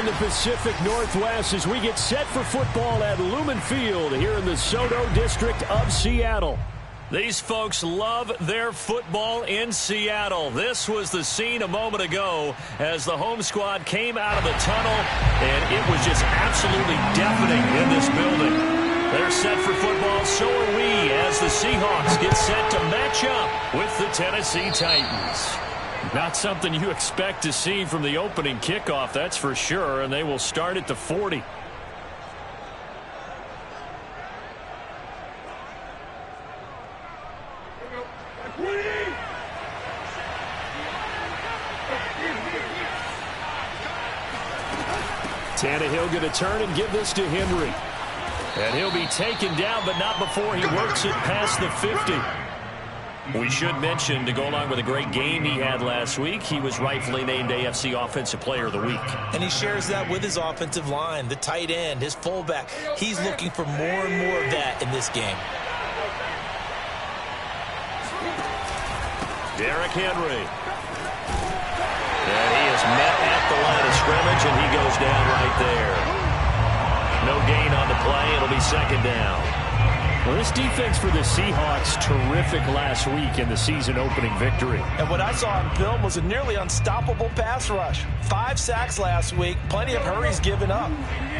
the Pacific Northwest as we get set for football at Lumen Field here in the Soto district of Seattle. These folks love their football in Seattle. This was the scene a moment ago as the home squad came out of the tunnel, and it was just absolutely deafening in this building. They're set for football, so are we, as the Seahawks get set to match up with the Tennessee Titans. Not something you expect to see from the opening kickoff, that's for sure, and they will start at the 40. Tannehill going to turn and give this to Henry. And he'll be taken down, but not before he works it past the 50. We should mention, to go along with a great game he had last week, he was rightfully named AFC Offensive Player of the Week. And he shares that with his offensive line, the tight end, his fullback. He's looking for more and more of that in this game. Derrick Henry. And he is met at the line of scrimmage, and he goes down right there. No gain on the play. It'll be second down. Well, this defense for the Seahawks, terrific last week in the season-opening victory. And what I saw on film was a nearly unstoppable pass rush. 5 sacks last week, plenty of hurries given up.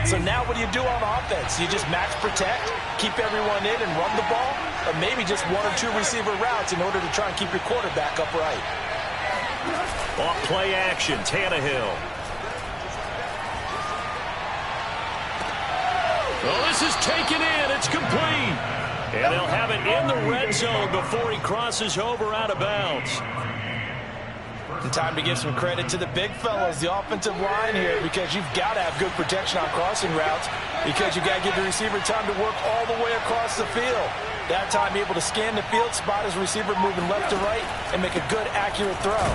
So now what do you do on offense? You just max protect, keep everyone in and run the ball, or maybe just 1 or 2 receiver routes in order to try and keep your quarterback upright. Off play action, Tannehill. Oh, this is taken in. It's complete. And they'll have it in the red zone before he crosses over out of bounds. And time to give some credit to the big fellas, the offensive line here, because you've got to have good protection on crossing routes, because you've got to give the receiver time to work all the way across the field. That time able to scan the field, spot his receiver moving left to right, and make a good, accurate throw.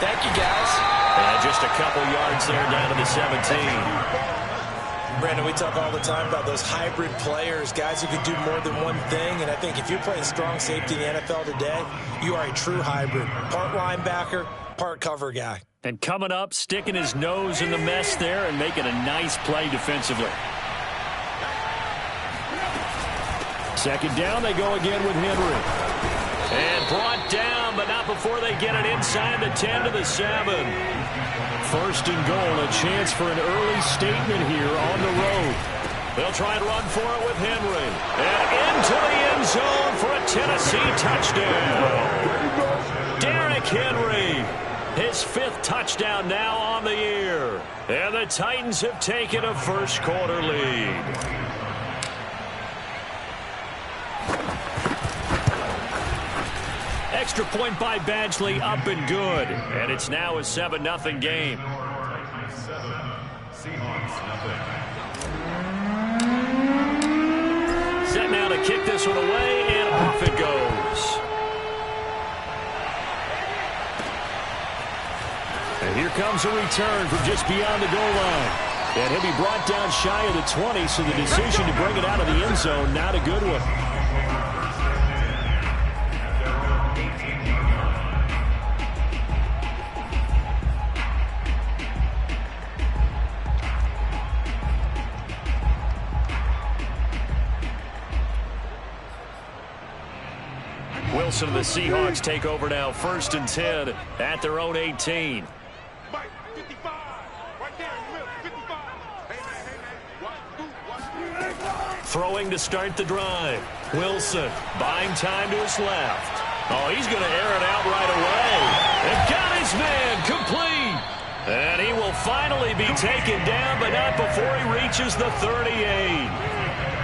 Thank you, guys. And just a couple yards there down to the 17. Brandon, we talk all the time about those hybrid players, guys who can do more than one thing, and I think if you're playing strong safety in the NFL today, you are a true hybrid. Part linebacker, part cover guy. And coming up, sticking his nose in the mess there and making a nice play defensively. Second down, they go again with Henry. And brought down, but not before they get it inside the 10 to the 7. First and goal, a chance for an early statement here on the road. They'll try and run for it with Henry. And into the end zone for a Tennessee touchdown. Derrick Henry, his 5th touchdown now on the year. And the Titans have taken a first-quarter lead. Extra point by Badgley, up and good. And it's now a 7-0 game. Set now to kick this one away, and off it goes. And here comes a return from just beyond the goal line. And he'll be brought down shy of the 20, so the decision to bring it out of the end zone, not a good one. Wilson and the Seahawks take over now, 1st and 10 at their own 18. Throwing to start the drive. Wilson buying time to his left. Oh, he's going to air it out right away. And got his man complete. And he will finally be taken down, but not before he reaches the 38.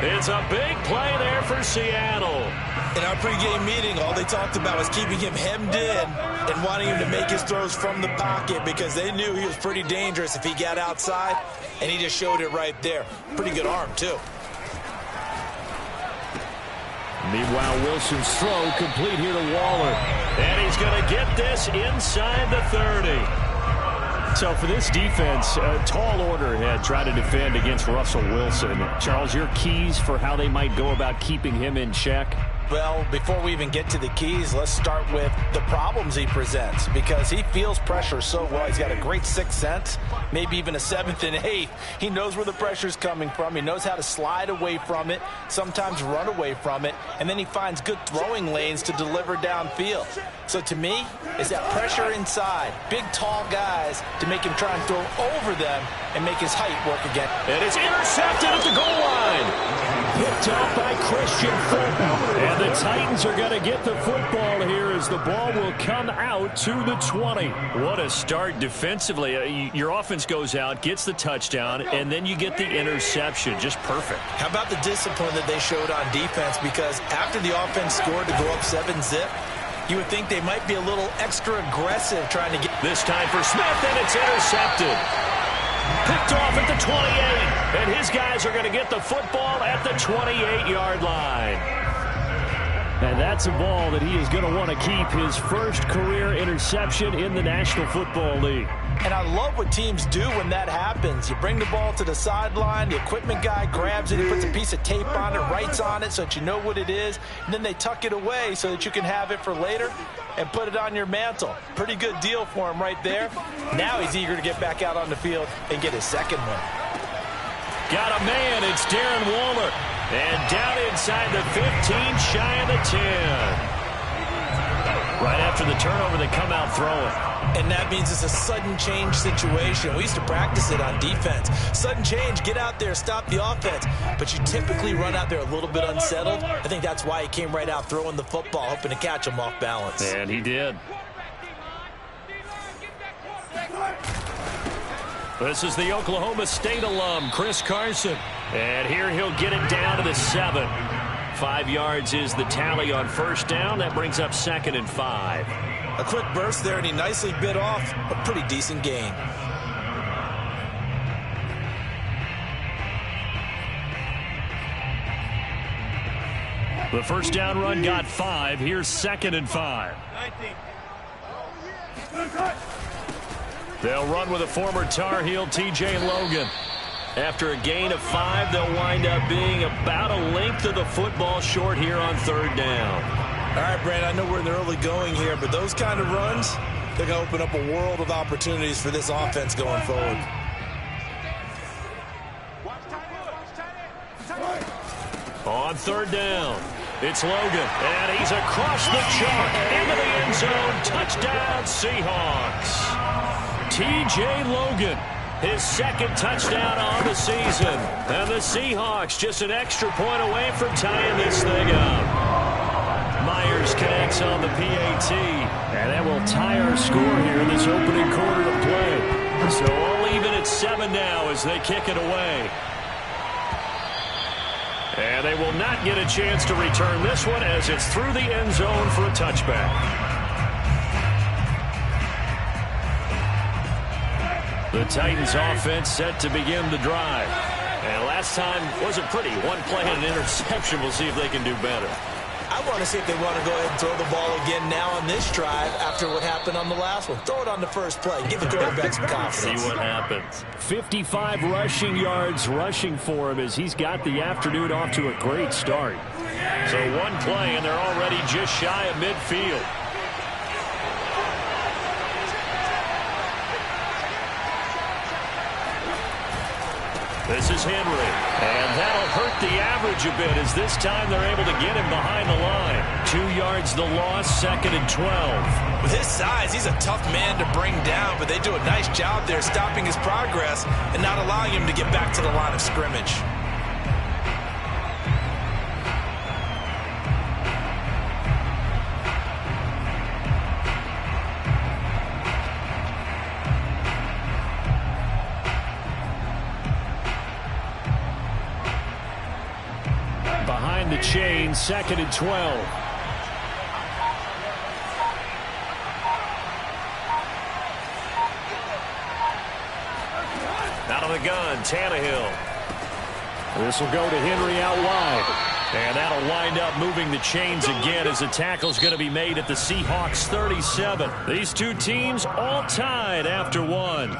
It's a big play there for Seattle. In our pregame meeting, all they talked about was keeping him hemmed in and wanting him to make his throws from the pocket because they knew he was pretty dangerous if he got outside, and he just showed it right there. Pretty good arm, too. Meanwhile, Wilson's throw complete here to Waller. And he's going to get this inside the 30. So for this defense, a tall order had tried to defend against Russell Wilson. Charles, your keys for how they might go about keeping him in check? Well, before we even get to the keys, let's start with the problems he presents, because he feels pressure so well. He's got a great sixth sense, maybe even a seventh and eighth. He knows where the pressure's coming from. He knows how to slide away from it, sometimes run away from it, and then he finds good throwing lanes to deliver downfield. So to me, it's that pressure inside, big, tall guys to make him try and throw over them and make his height work again. And it's intercepted at the goal line. Picked off by Christian Fulton. And the Titans are going to get the football here as the ball will come out to the 20. What a start defensively. Your offense goes out, gets the touchdown, and then you get the interception. Just perfect. How about the discipline that they showed on defense? Because after the offense scored to go up 7-zip, you would think they might be a little extra aggressive trying to get... This time for Smith, and it's intercepted. Picked off at the 28, and his guys are going to get the football at the 28-yard line. And that's a ball that he is going to want to keep, his first career interception in the National Football League. And I love what teams do when that happens. You bring the ball to the sideline, the equipment guy grabs it, he puts a piece of tape on it, writes on it so that you know what it is, and then they tuck it away so that you can have it for later and put it on your mantle. Pretty good deal for him right there. Now he's eager to get back out on the field and get his second one. Got a man, it's Darren Waller. And down inside the 15, shy of the 10. Right after the turnover, they come out throwing. And that means it's a sudden change situation. We used to practice it on defense. Sudden change, get out there, stop the offense. But you typically run out there a little bit unsettled. I think that's why he came right out throwing the football, hoping to catch him off balance. And he did. This is the Oklahoma State alum, Chris Carson. And here he'll get it down to the 7. 5 yards is the tally on first down. That brings up 2nd and 5. A quick burst there, and he nicely bit off a pretty decent gain. The first down run got 5. Here's 2nd and 5. They'll run with a former Tar Heel, T.J. Logan. After a gain of 5, they'll wind up being about a length of the football short here on 3rd down. All right, Brand, I know we're in the early going here, but those kind of runs, they're going to open up a world of opportunities for this offense going forward. On 3rd down, it's Logan, and he's across the chalk into the end zone. Touchdown, Seahawks. T.J. Logan, his 2nd touchdown on the season. And the Seahawks just an extra point away from tying this thing up. Myers connects on the PAT. And that will tie our score here in this opening quarter of play. So all even at 7 now as they kick it away. And they will not get a chance to return this one as it's through the end zone for a touchback. The Titans offense set to begin the drive. And last time wasn't pretty. One play and an interception. We'll see if they can do better. I want to see if they want to go ahead and throw the ball again now on this drive after what happened on the last one. Throw it on the first play. Give the quarterback some confidence. See what happens. 55 rushing yards rushing for him as he's got the afternoon off to a great start. So one play and they're already just shy of midfield. This is Henry, and that'll hurt the average a bit as this time they're able to get him behind the line. 2 yards the loss, 2nd and 12. With his size, he's a tough man to bring down, but they do a nice job there stopping his progress and not allowing him to get back to the line of scrimmage. The chain, 2nd and 12. Out of the gun, Tannehill. This will go to Henry out wide. And that'll wind up moving the chains again as the tackle's going to be made at the Seahawks 37. These two teams all tied after 1.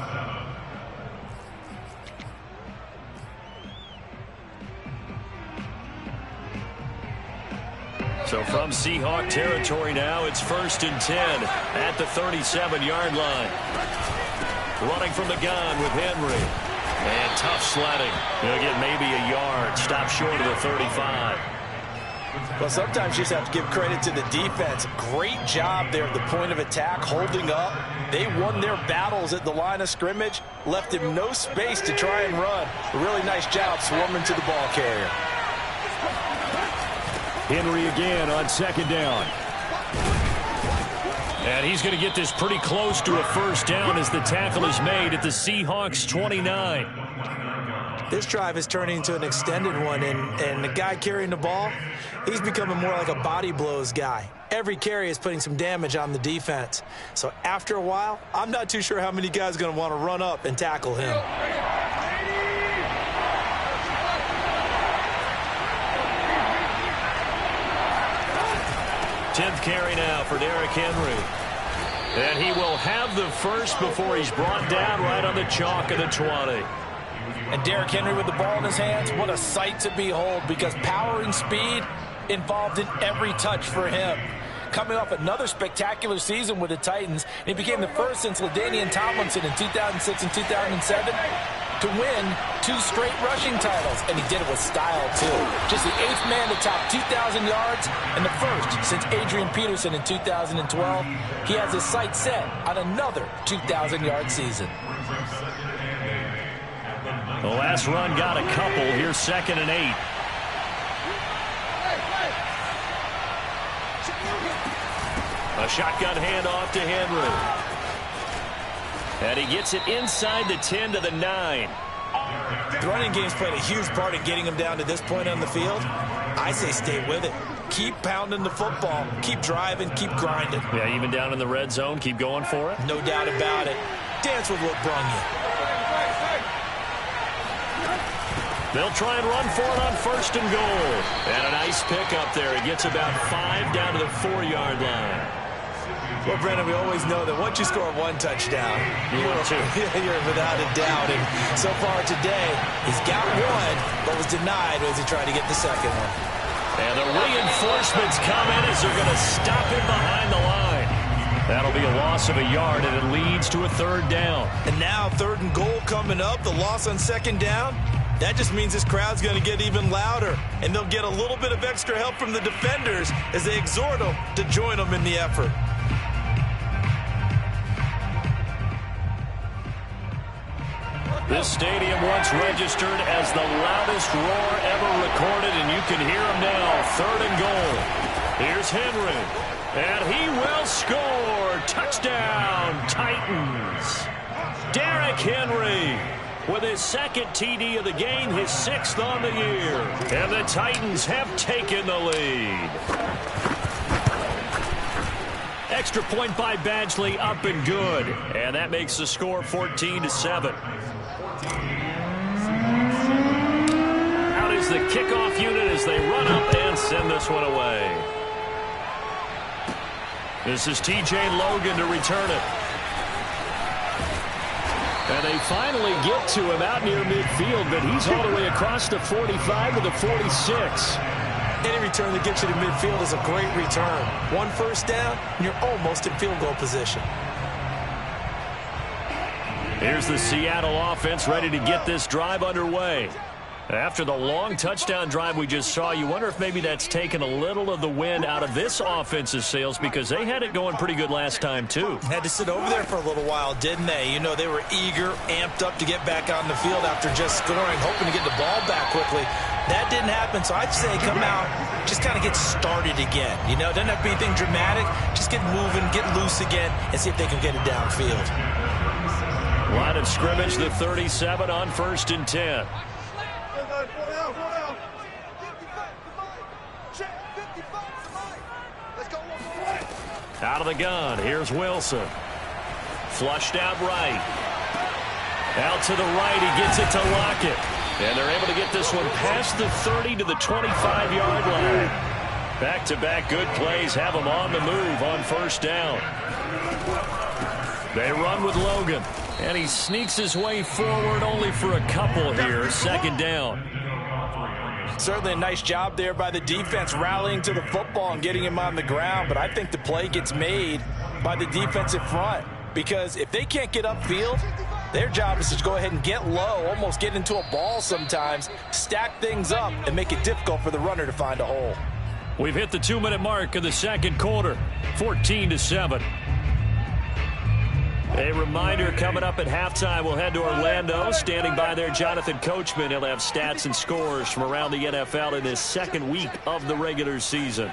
So from Seahawk territory now, it's 1st and 10 at the 37-yard line. Running from the gun with Henry. And tough sledding. He'll get maybe a yard. Stop short of the 35. Well, sometimes you just have to give credit to the defense. Great job there at the point of attack, holding up. They won their battles at the line of scrimmage, left him no space to try and run. A really nice job swarming to the ball carrier. Henry again on 2nd down. And he's going to get this pretty close to a 1st down as the tackle is made at the Seahawks 29. This drive is turning into an extended one, and the guy carrying the ball, he's becoming more like a body blows guy. Every carry is putting some damage on the defense. So after a while, I'm not too sure how many guys are going to want to run up and tackle him. Tenth carry now for Derrick Henry. And he will have the first before he's brought down right on the chalk of the 20. And Derrick Henry with the ball in his hands, what a sight to behold, because power and speed involved in every touch for him. Coming off another spectacular season with the Titans, he became the first since LaDainian Tomlinson in 2006 and 2007 to win 2 straight rushing titles, and he did it with style, too. Just the 8th man to top 2,000 yards and the first since Adrian Peterson in 2012. He has his sights set on another 2,000-yard season. The last run got a couple. Here's 2nd and 8. A shotgun handoff to Henry. And he gets it inside the 10 to the 9. The running game's played a huge part in getting him down to this point on the field. I say stay with it. Keep pounding the football. Keep driving. Keep grinding. Yeah, even down in the red zone, keep going for it. No doubt about it. Dance with what brung you. They'll try and run for it on 1st and goal. And a nice pickup there. He gets about 5 down to the 4-yard line. Well, Brendan, we always know that once you score 1 touchdown, you're without a doubt. And so far today, he's got 1, but was denied as he tried to get the 2nd one. And the reinforcements come in as they're going to stop him behind the line. That'll be a loss of a yard, and it leads to a 3rd down. And now 3rd and goal coming up, the loss on 2nd down. That just means this crowd's going to get even louder, and they'll get a little bit of extra help from the defenders as they exhort them to join them in the effort. This stadium once registered as the loudest roar ever recorded, and you can hear him now. 3rd and goal. Here's Henry, and he will score. Touchdown, Titans. Derrick Henry with his 2nd TD of the game, his 6th on the year. And the Titans have taken the lead. Extra point by Badgley, up and good. And that makes the score 14-7. Out is the kickoff unit as they run up and send this one away. This is T.J. Logan to return it. And they finally get to him out near midfield, but he's all the way across the 45 to the 46. Any return that gets you to midfield is a great return. 1 first down, and you're almost in field goal position. Here's the Seattle offense ready to get this drive underway. After the long touchdown drive we just saw, you wonder if maybe that's taken a little of the wind out of this offense's sails, because they had it going pretty good last time, too. Had to sit over there for a little while, didn't they? You know, they were eager, amped up to get back on the field after just scoring, hoping to get the ball back quickly. That didn't happen, so I'd say come out, just kind of get started again. You know, doesn't have to be anything dramatic. Just get moving, get loose again, and see if they can get it downfield. Line of scrimmage, the 37 on 1st and 10. Out of the gun, here's Wilson. Flushed out right. Out to the right, he gets it to Lockett. And they're able to get this one past the 30 to the 25-yard line. Back-to-back good plays have them on the move on 1st down. They run with Logan. And he sneaks his way forward only for a couple here. 2nd down. Certainly a nice job there by the defense, rallying to the football and getting him on the ground. But I think the play gets made by the defensive front, because if they can't get upfield, their job is to go ahead and get low, almost get into a ball sometimes, stack things up, and make it difficult for the runner to find a hole. We've hit the 2-minute mark of the second quarter, 14-7. A reminder, coming up at halftime, we'll head to Orlando. Standing by there, Jonathan Coachman. He'll have stats and scores from around the NFL in his second week of the regular season.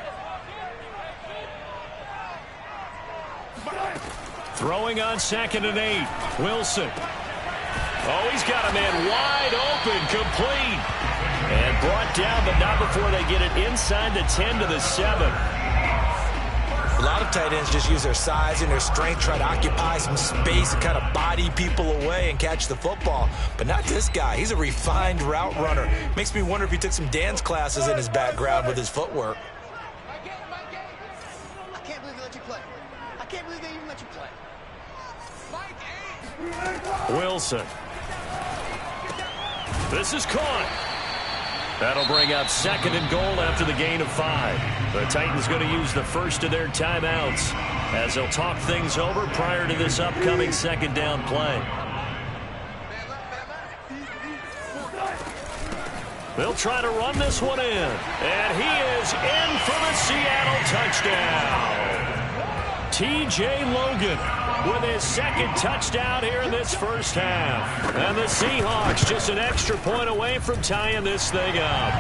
Throwing on 2nd and 8. Wilson. Oh, he's got a man wide open, complete. And brought down, but not before they get it inside the 10 to the 7. A lot of tight ends just use their size and their strength, try to occupy some space and kind of body people away and catch the football. But not this guy. He's a refined route runner. Makes me wonder if he took some dance classes in his background with his footwork. I can't believe they let you play. I can't believe they even let you play. Wilson. This is caught. That'll bring up 2nd and goal after the gain of 5. The Titans going to use the first of their timeouts as they'll talk things over prior to this upcoming 2nd down play. They'll try to run this one in. And he is in for the Seattle touchdown. T.J. Logan with his 2nd touchdown here in this first half. And the Seahawks just an extra point away from tying this thing up.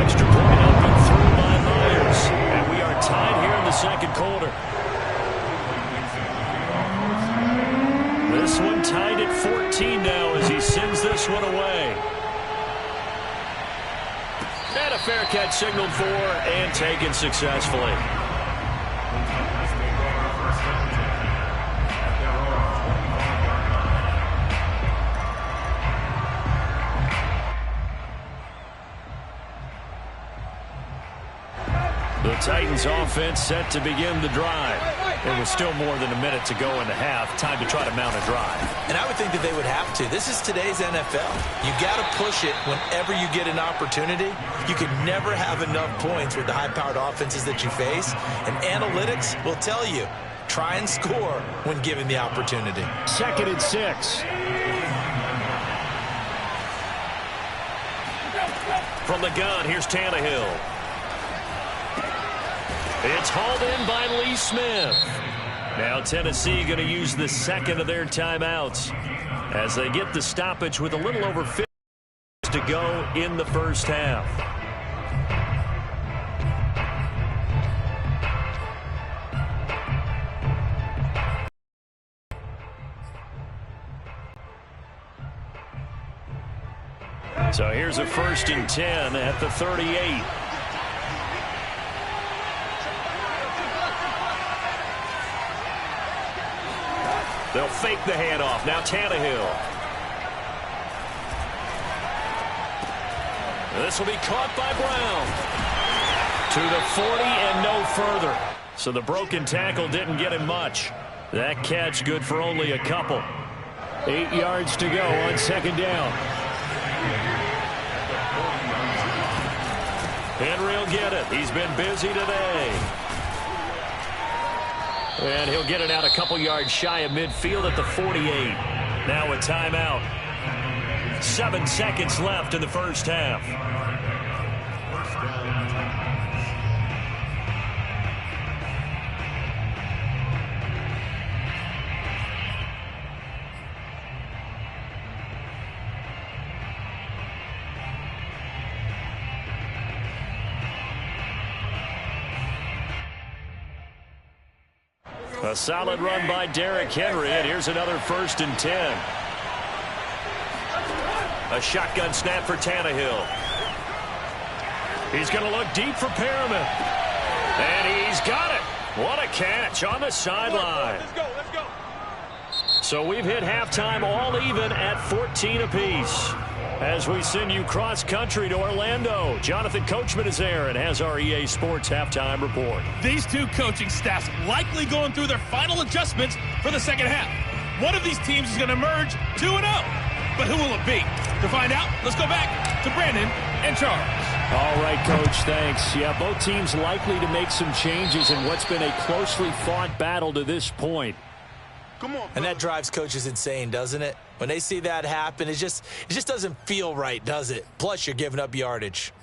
Extra point up and through by Myers. And we are tied here in the second quarter. This one tied at 14 now as he sends this one away. And a fair catch signaled for and taken successfully. The Titans offense set to begin the drive. There was still more than a minute to go in the half. Time to try to mount a drive. And I would think that they would have to. This is today's NFL. You got to push it whenever you get an opportunity. You can never have enough points with the high-powered offenses that you face. And analytics will tell you, try and score when given the opportunity. 2nd and 6. From the gun, here's Tannehill. It's hauled in by Lee Smith. Now Tennessee going to use the 2nd of their timeouts as they get the stoppage with a little over 50 to go in the first half. So here's a 1st and 10 at the 38. They'll fake the handoff. Now Tannehill. This will be caught by Brown. To the 40 and no further. So the broken tackle didn't get him much. That catch good for only a couple. 8 yards to go on 2nd down. Henry will get it. He's been busy today. And he'll get it out a couple yards shy of midfield at the 48. Now a timeout. 7 seconds left in the first half. A solid run by Derrick Henry, and here's another 1st and 10. A shotgun snap for Tannehill. He's going to look deep for Perriman. And he's got it. What a catch on the sideline. Let's go, let's go. So we've hit halftime all even at 14 apiece. As we send you cross-country to Orlando, Jonathan Coachman is there and has our EA Sports halftime report. These two coaching staffs likely going through their final adjustments for the second half. One of these teams is going to emerge 2-0, but who will it be? To find out, let's go back to Brandon and Charles. All right, Coach, thanks. Yeah, both teams likely to make some changes in what's been a closely fought battle to this point. Come on, and that drives coaches insane, doesn't it? When they see that happen, it just doesn't feel right, does it? Plus, you're giving up yardage.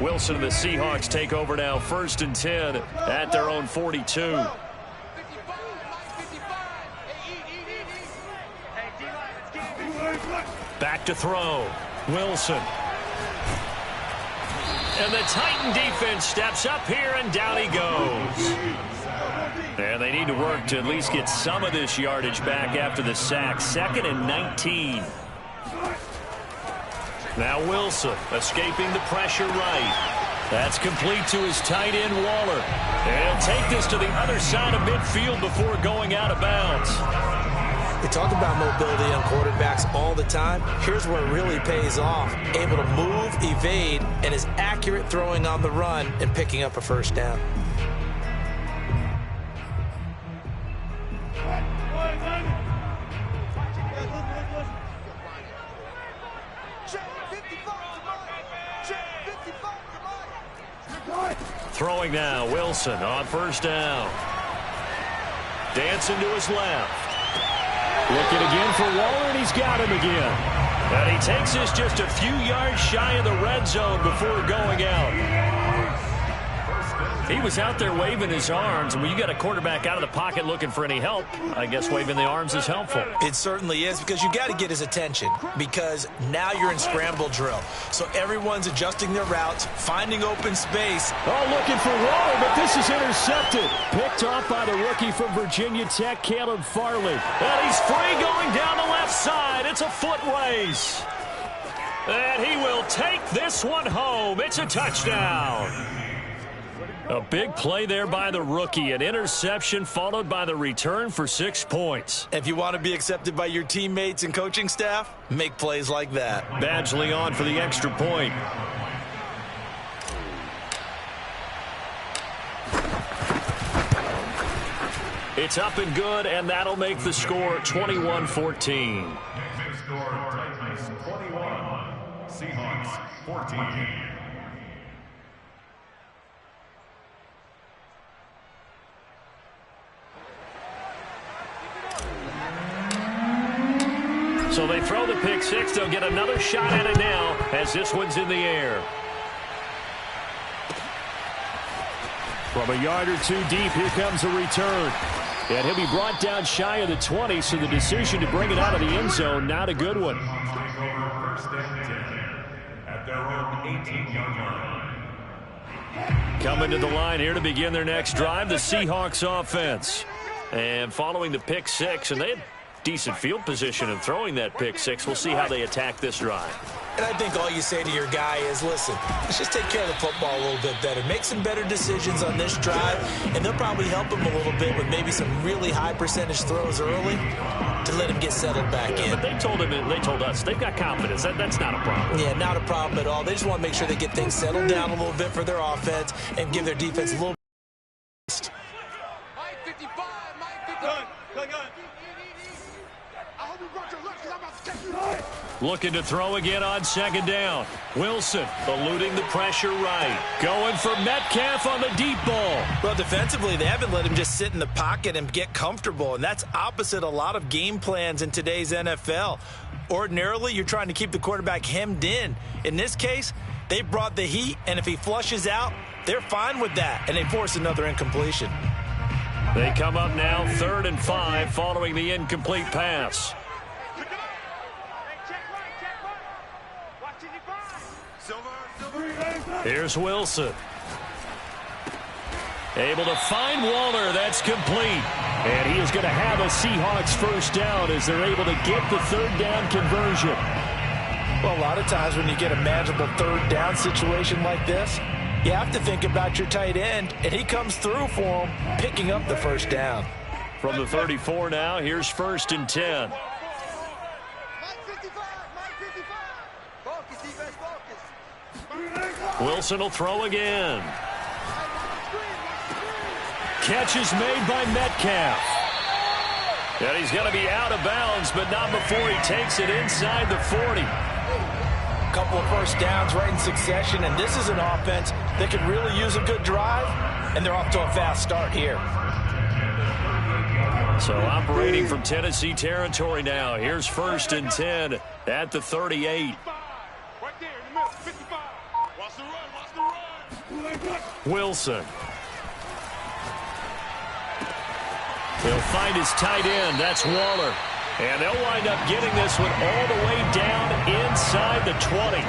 Wilson and the Seahawks take over now, 1st and 10 at their own 42. Back to throw. Wilson. And the Titan defense steps up here, and down he goes. And they need to work to at least get some of this yardage back after the sack. 2nd and 19. Now Wilson escaping the pressure right. That's complete to his tight end, Waller. And he'll take this to the other side of midfield before going out of bounds. We talk about mobility on quarterbacks all the time. Here's where it really pays off. Able to move, evade, and is accurate throwing on the run and picking up a first down. Throwing now, Wilson on 1st down. Dancing to his left. Looking again for Waller, and he's got him again. And he takes this just a few yards shy of the red zone before going out. He was out there waving his arms, and when you got a quarterback out of the pocket looking for any help, I guess waving the arms is helpful. It certainly is, because you got to get his attention, because now you're in scramble drill. So everyone's adjusting their routes, finding open space. Oh, looking for Waller, but this is intercepted. Picked off by the rookie from Virginia Tech, Caleb Farley. And he's free going down the left side. It's a foot race. And he will take this one home. It's a touchdown. A big play there by the rookie. An interception followed by the return for 6 points. If you want to be accepted by your teammates and coaching staff, make plays like that. Badgley on for the extra point. It's up and good, and that'll make the score 21-14. Seahawks 14. So they throw the pick six. They'll get another shot at it now as this one's in the air. From a yard or two deep, here comes a return. And he'll be brought down shy of the 20, so the decision to bring it out of the end zone, not a good one. Coming to the line here to begin their next drive, the Seahawks offense. And following the pick six, and they had decent field position in throwing that pick six. We'll see how they attack this drive. And I think all you say to your guy is, listen, let's just take care of the football a little bit better. Make some better decisions on this drive, and they'll probably help him a little bit with maybe some really high percentage throws early to let him get settled back in. But they told us, they've got confidence. That's not a problem. Yeah, not a problem at all. They just want to make sure they get things settled down a little bit for their offense and give their defense a little bit. Looking to throw again on second down. Wilson eluding the pressure right. Going for Metcalf on the deep ball. Well, defensively, they haven't let him just sit in the pocket and get comfortable, and that's opposite a lot of game plans in today's NFL. Ordinarily, you're trying to keep the quarterback hemmed in. In this case, they brought the heat, and if he flushes out, they're fine with that, and they force another incompletion. They come up now 3rd and 5 following the incomplete pass. Here's Wilson. Able to find Waller. That's complete. And he is going to have a Seahawks first down as they're able to get the 3rd down conversion. Well, a lot of times when you get a manageable 3rd down situation like this, you have to think about your tight end, and he comes through for him, picking up the first down. From the 34 now, here's 1st and 10. Wilson will throw again. Catch is made by Metcalf. And he's going to be out of bounds, but not before he takes it inside the 40. Couple of first downs right in succession, and this is an offense that could really use a good drive, and they're off to a fast start here. So operating from Tennessee territory now. Here's 1st and 10 at the 38. Right there in the middle, 55. Watch the run, watch the run. Wilson. He'll find his tight end. That's Waller. And they'll wind up getting this one all the way down inside the 20.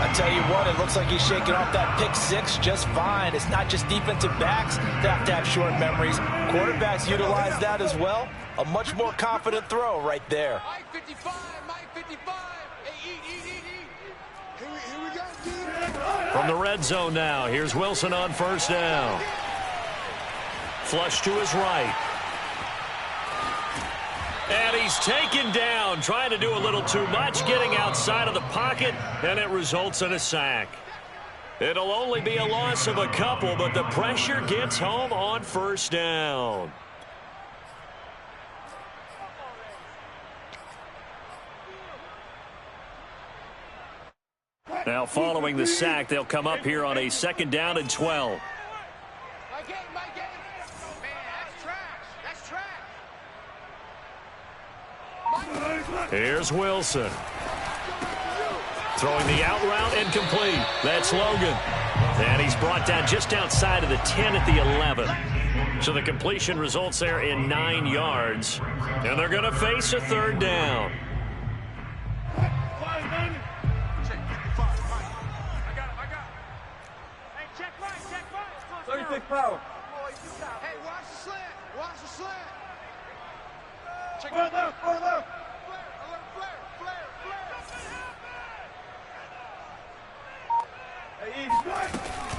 I tell you what, it looks like he's shaking off that pick six just fine. It's not just defensive backs that have to have short memories. Quarterbacks utilize that as well. A much more confident throw right there. Mike 55, Mike 55. Hey, eat. Here we go, From the red zone now, here's Wilson on 1st down. Flush to his right. And he's taken down, trying to do a little too much, getting outside of the pocket, and it results in a sack. It'll only be a loss of a couple, but the pressure gets home on 1st down. Now following the sack, they'll come up here on a 2nd down and 12. My game. Man, that's trash. Here's Wilson. Throwing the out route incomplete. That's Logan. And he's brought down just outside of the 10 at the 11. So the completion results there in 9 yards. And they're going to face a 3rd down. Power. Hey, watch the slant. Check it out. Flare.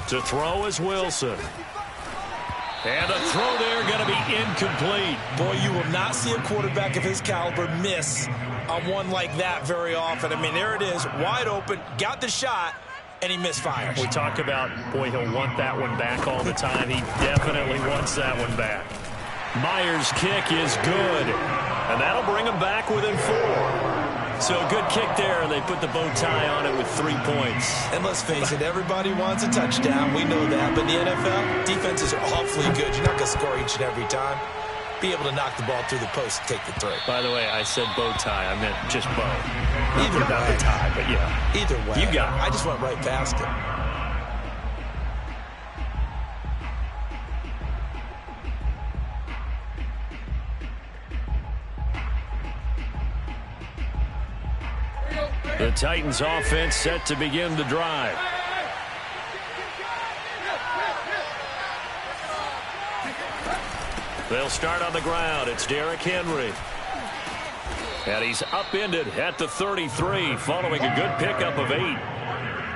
To throw is Wilson. And the throw there going to be incomplete. Boy, you will not see a quarterback of his caliber miss on one like that very often. I mean, there it is, wide open, got the shot, and he misfires. We talk about, boy, he'll want that one back all the time. He definitely wants that one back. Myers' kick is good, and that'll bring him back within 4. So a good kick there, and they put the bow tie on it with 3 points. And let's face it, everybody wants a touchdown. We know that. But in the NFL, defenses are awfully good. You're not going to score each and every time. Be able to knock the ball through the post and take the 3. By the way, I said bow tie. I meant just bow. Either Not way. the tie, but yeah. Either way. You got it. I just went right past it. The Titans offense set to begin the drive. They'll start on the ground. It's Derrick Henry. And he's upended at the 33 following a good pickup of 8.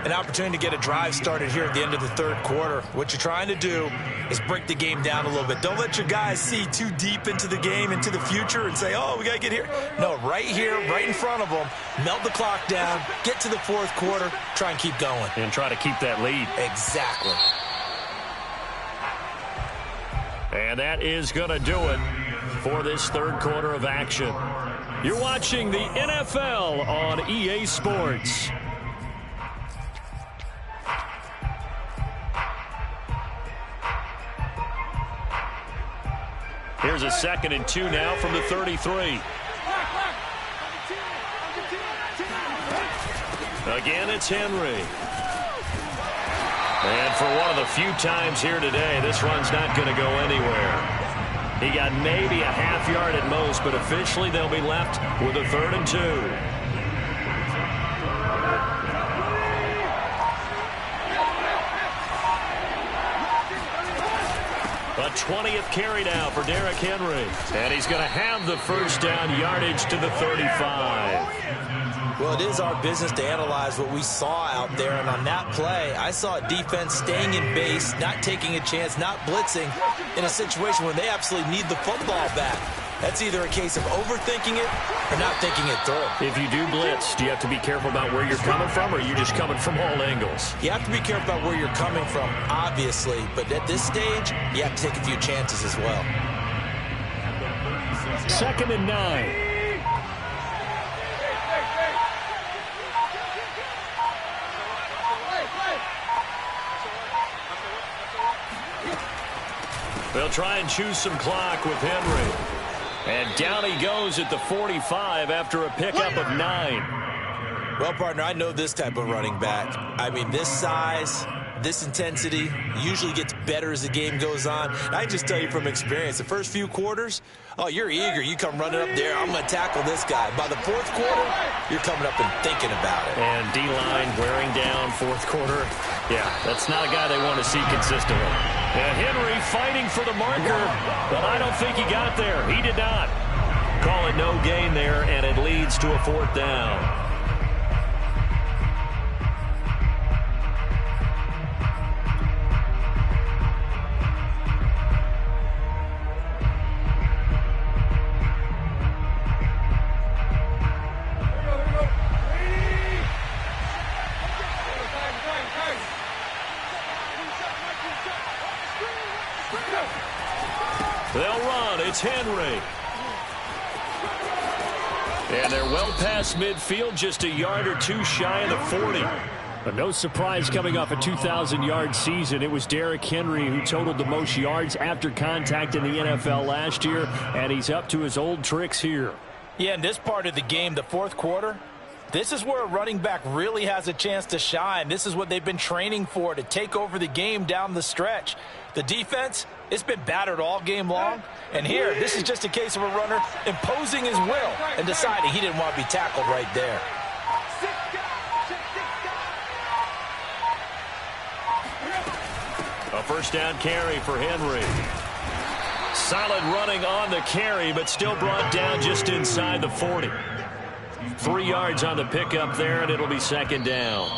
An opportunity to get a drive started here at the end of the 3rd quarter. What you're trying to do is break the game down a little bit. Don't let your guys see too deep into the game, into the future, and say, oh, we got to get here. No, right here, right in front of them, melt the clock down, get to the 4th quarter, try and keep going. And try to keep that lead. Exactly. And that is going to do it for this 3rd quarter of action. You're watching the NFL on EA Sports. Here's a 2nd and 2 now from the 33. Again, it's Henry. And for one of the few times here today, this run's not going to go anywhere. He got maybe a half yard at most, but officially they'll be left with a 3rd and 2. A 20th carry now for Derrick Henry. And he's going to have the 1st down yardage to the 35. Well, it is our business to analyze what we saw out there. And on that play, I saw a defense staying in base, not taking a chance, not blitzing in a situation where they absolutely need the football back. That's either a case of overthinking it or not thinking it through. If you do blitz, do you have to be careful about where you're coming from, or are you just coming from all angles? You have to be careful about where you're coming from, obviously. But at this stage, you have to take a few chances as well. 2nd and 9. They'll try and choose some clock with Henry. And down he goes at the 45 after a pickup of 9. Well, partner, I know this type of running back. I mean, this size, this intensity usually gets better as the game goes on. And I can just tell you from experience, the first few quarters, oh, you're eager. You come running up there, I'm going to tackle this guy. By the 4th quarter, you're coming up and thinking about it. And D-line wearing down 4th quarter. Yeah, that's not a guy they want to see consistently. And Henry fighting for the marker, but I don't think he got there. He did not. Call it no gain there, and it leads to a 4th down. They'll run. It's Henry. And they're well past midfield, just a yard or two shy of the 40. But no surprise coming off a 2,000-yard season. It was Derrick Henry who totaled the most yards after contact in the NFL last year, and he's up to his old tricks here. Yeah, in this part of the game, the 4th quarter, this is where a running back really has a chance to shine. This is what they've been training for, to take over the game down the stretch. The defense, it's been battered all game long. And here, this is just a case of a runner imposing his will and deciding he didn't want to be tackled right there. A 1st down carry for Henry. Solid running on the carry, but still brought down just inside the 40. 3 yards on the pickup there, and it'll be 2nd down.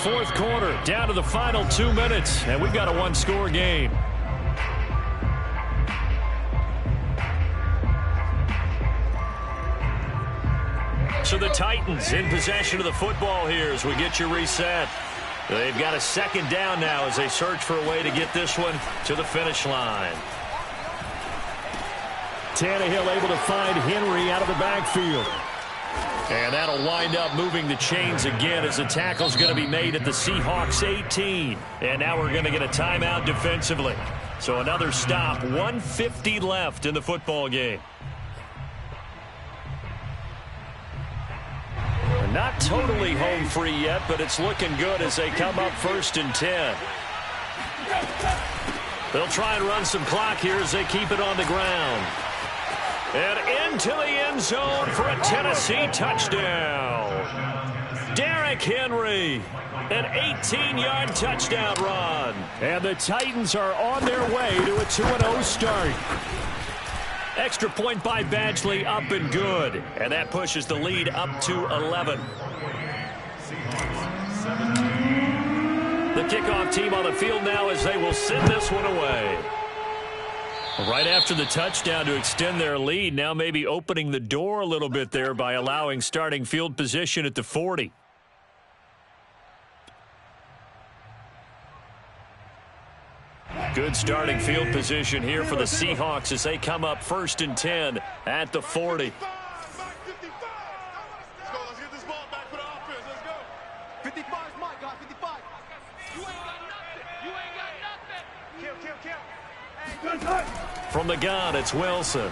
4th quarter, down to the final 2 minutes, and we've got a 1-score game. So the Titans in possession of the football here as we get you reset. They've got a 2nd down now as they search for a way to get this one to the finish line. Tannehill able to find Henry out of the backfield. And that'll wind up moving the chains again as the tackle's going to be made at the Seahawks 18. And now we're going to get a timeout defensively. So another stop, 1:50 left in the football game. Not totally home free yet, but it's looking good as they come up 1st and 10. They'll try and run some clock here as they keep it on the ground. And into the end zone for a Tennessee touchdown. Derrick Henry, an 18-yard touchdown run. And the Titans are on their way to a 2-0 start. Extra point by Badgley, up and good. And that pushes the lead up to 11. The kickoff team on the field now as they will send this one away. Right after the touchdown to extend their lead, now maybe opening the door a little bit there by allowing starting field position at the 40. Good starting field position here for the Seahawks as they come up 1st and 10 at the 40. Let's go. Let's get this ball back for the offense. Let's go. 55 is my guy, 55. You ain't got nothing. You ain't got nothing. Kill. From the gun, it's Wilson.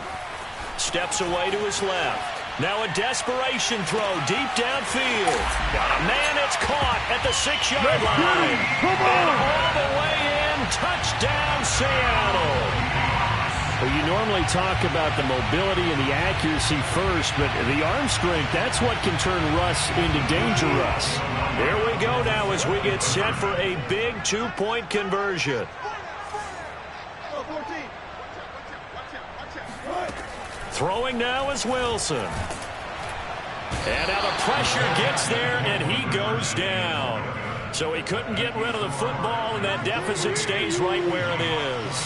Steps away to his left. Now a desperation throw deep downfield. Got a man that's caught at the 6-yard line. And all the way in, touchdown Seattle. Well, you normally talk about the mobility and the accuracy first, but the arm strength, that's what can turn Russ into danger Russ. Here we go now as we get set for a big 2-point conversion. Throwing now is Wilson. And now the pressure gets there, and he goes down. So he couldn't get rid of the football, and that deficit stays right where it is.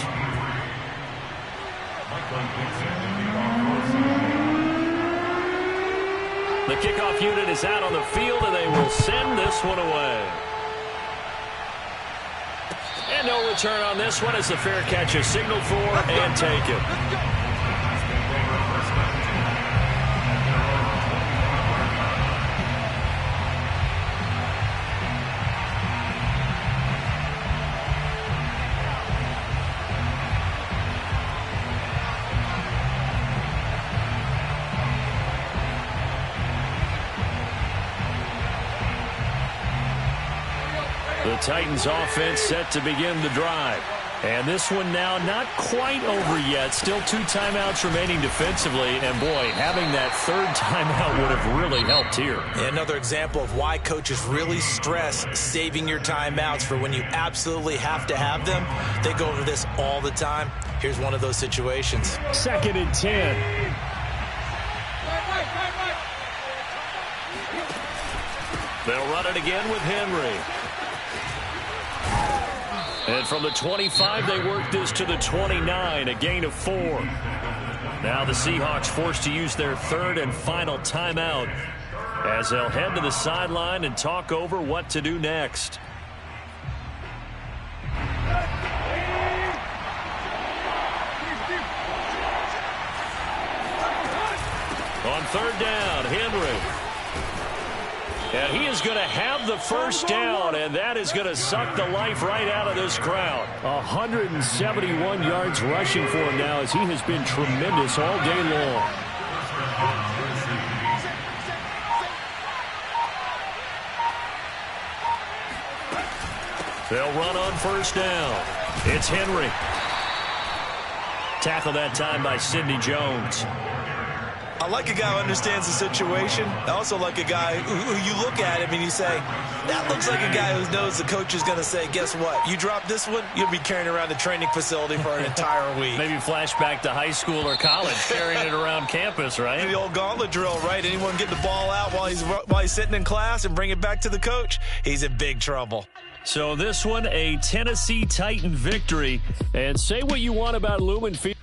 The kickoff unit is out on the field, and they will send this one away. And no return on this one as the fair catch is signaled for and taken. Titans offense set to begin the drive. And this one now not quite over yet. Still 2 timeouts remaining defensively. And, boy, having that third timeout would have really helped here. Another example of why coaches really stress saving your timeouts for when you absolutely have to have them. They go over this all the time. Here's one of those situations. 2nd and 10. They'll run it again with Henry. And from the 25, they work this to the 29, a gain of 4. Now the Seahawks forced to use their 3rd and final timeout as they'll head to the sideline and talk over what to do next. On 3rd down, Henry. And he is going to have the first down, and that is going to suck the life right out of this crowd. 171 yards rushing for him now as he has been tremendous all day long. They'll run on 1st down. It's Henry. Tackled that time by Sidney Jones. I like a guy who understands the situation. I also like a guy who you look at him and you say, that looks like a guy who knows the coach is going to say, guess what? You drop this one, you'll be carrying around the training facility for an entire week. Maybe flashback to high school or college, carrying it around campus, right? The old gauntlet drill, right? Anyone get the ball out while he's sitting in class and bring it back to the coach, he's in big trouble. So this one, a Tennessee Titan victory. And say what you want about Lumen Field.